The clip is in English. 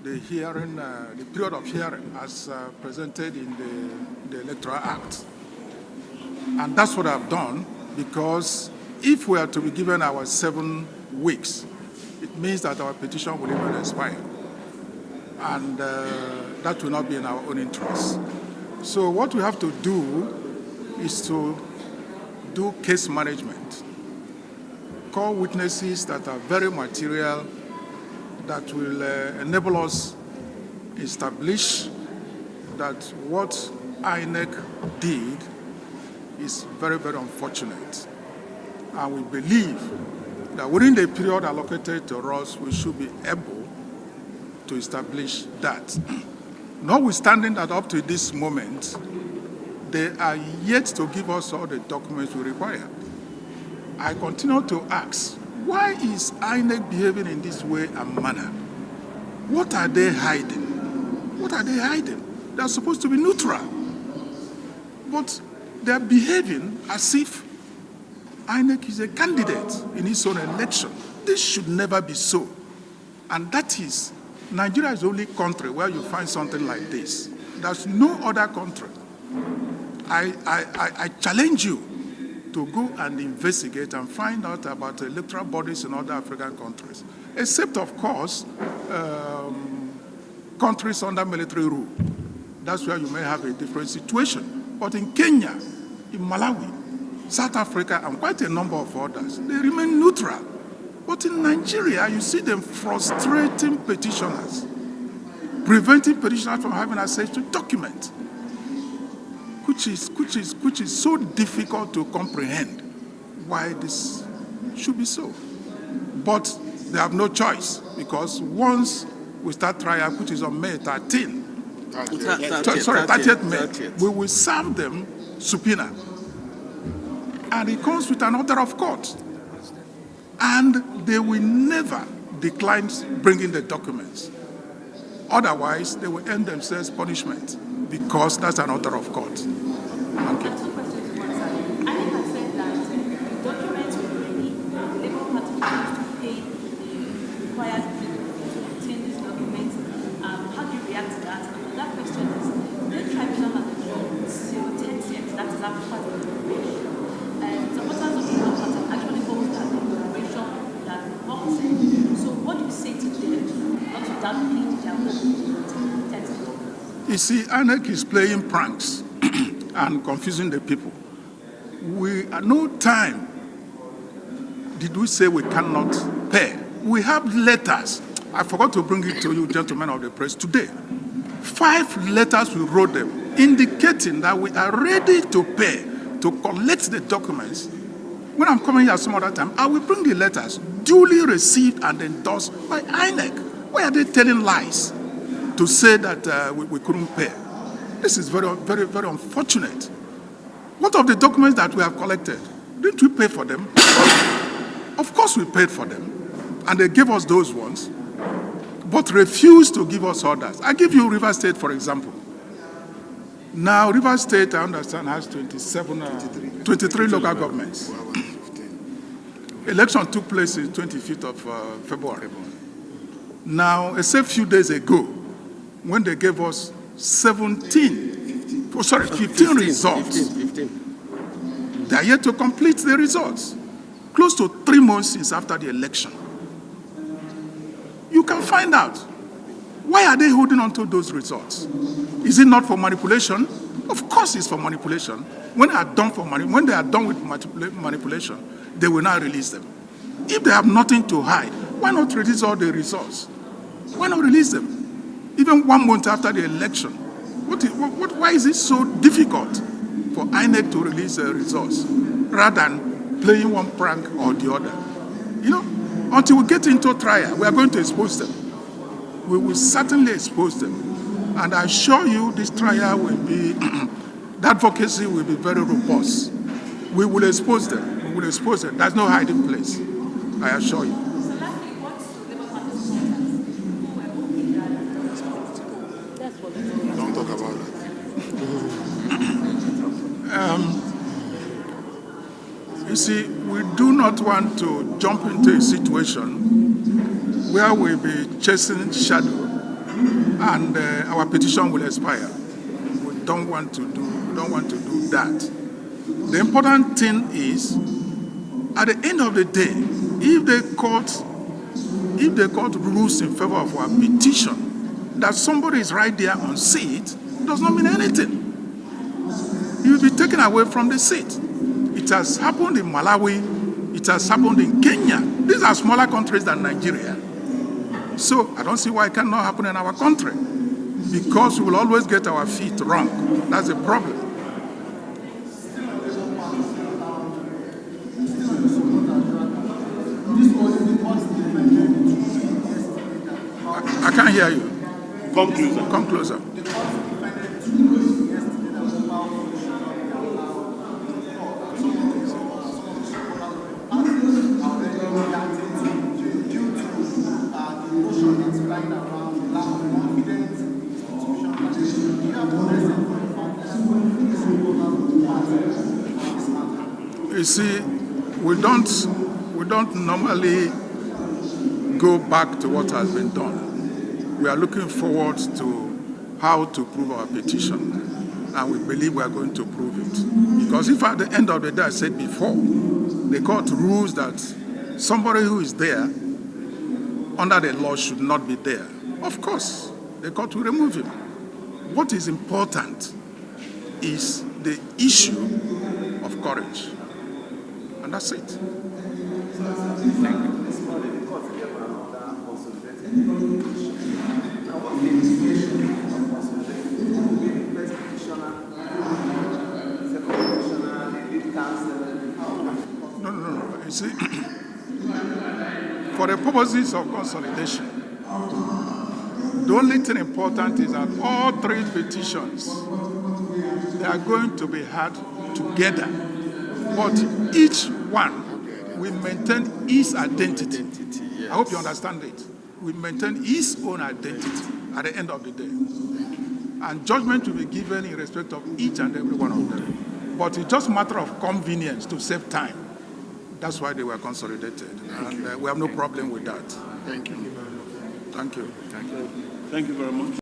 the hearing, the period of hearing as presented in the Electoral Act. And that's what I've done, because if we are to be given our 7 weeks, it means that our petition will even expire. And that will not be in our own interest. So what we have to do is to do case management, call witnesses that are very material, that will enable us establish that what Inec did is very, very unfortunate. And we believe that within the period allocated to us, we should be able to establish that. Notwithstanding that up to this moment, they are yet to give us all the documents we require. I continue to ask, why is INEC behaving in this way and manner? What are they hiding? What are they hiding? They're supposed to be neutral. But they're behaving as if INEC is a candidate in its own election. This should never be so. And that is, Nigeria is the only country where you find something like this. There's no other country. I challenge you to go and investigate and find out about electoral bodies in other African countries, except, of course, countries under military rule. That's where you may have a different situation. But in Kenya, in Malawi, South Africa, and quite a number of others, they remain neutral. But in Nigeria, you see them frustrating petitioners, preventing petitioners from having access to documents, which is so difficult to comprehend why this should be so. But they have no choice, because once we start trial, which is on May 13, 30th May, 30th. We will serve them subpoena. And it comes with an order of court. And they will never decline bringing the documents. Otherwise, they will end themselves punishment, because that's an order of court. Thank you. You see, Inec is playing pranks and confusing the people. We at no time did we say we cannot pay. We have letters. I forgot to bring it to you, gentlemen of the press, today. 5 letters we wrote them, indicating that we are ready to pay, to collect the documents. When I'm coming here some other time, I will bring the letters, duly received and endorsed by Inec. Why are they telling lies to say that we couldn't pay? This is very, very, very unfortunate. What of the documents that we have collected? Didn't we pay for them? Of course we paid for them, and they gave us those ones, but refused to give us others. I give you River State, for example. Now, River State, I understand, has 23 local governments. Election took place on 25th of February. Now, a few days ago, when they gave us 15 results. 15. They are yet to complete the results. Close to 3 months since after the election. You can find out. Why are they holding on to those results? Is it not for manipulation? Of course it's for manipulation. When they are done with manipulation, they will not release them. If they have nothing to hide, why not release all the results? Why not release them? Even 1 month after the election. Why is it so difficult for INEC to release the results rather than playing one prank or the other? You know, until we get into trial, we are going to expose them. We will certainly expose them. And I assure you this trial will be, the advocacy will be very robust. We will expose them. We will expose them. There's no hiding place. I assure you. Don't talk about that. You see, we do not want to jump into a situation where we'll be chasing shadow and our petition will expire. We don't want to do that. The important thing is, at the end of the day, if the court rules in favor of our petition, that somebody is right there on seat, does not mean anything. He will be taken away from the seat. It has happened in Malawi. It has happened in Kenya. These are smaller countries than Nigeria. So I don't see why it cannot happen in our country, because we will always get our feet wrong. That's the problem. I can't hear you. Come closer. Come closer. You see, we don't normally go back to what has been done. We are looking forward to how to prove our petition, and we believe we are going to prove it. Because if at the end of the day, I said before, the court rules that somebody who is there under the law should not be there, of course, the court will remove him. What is important is the issue of courage. And that's it. Thank you. No. You see, for the purposes of consolidation, the only thing important is that all three petitions, they are going to be heard together. But each one will maintain its identity. Yes. I hope you understand it. Will maintain its own identity at the end of the day. And judgment will be given in respect of each and every one of them. But it's just a matter of convenience to save time. That's why they were consolidated. And we have no problem with that. Thank you. Thank you. Thank you very much.